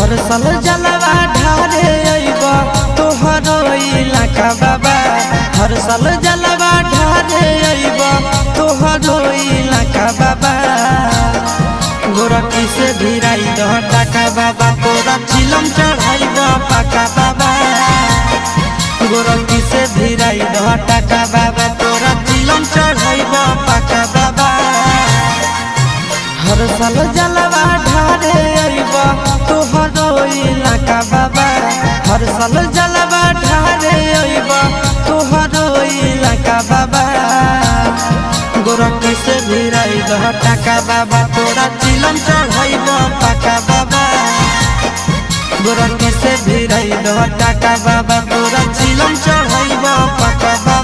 हर साल जलवा ढारे अइब तोहरो इलाका बाबा। हर साल जलवा ढारे अइब तोहरो इलाका बाबा। गोरखी से भिराई दह टाका बाबा, तोरा चिलम चढ़ाइब पाका बाबा। गोरखी से भिराई दह टाका बाबा, तोरा चिलम चढ़ाइब पाका बाबा। हर साल जलवा ढारे अइब तोहरो इलाका बाबा। हर साल जलवा ढारे अइब तोहरो इलाका बाबा। गोरखी से भिराई दह टाका बाबा, तोरा चिलम चढ़ाइब पाका बाबा। गोरखी से भिराई दह टाका बाबा, तोरा चिलम चढ़ाइब पाका बाबा।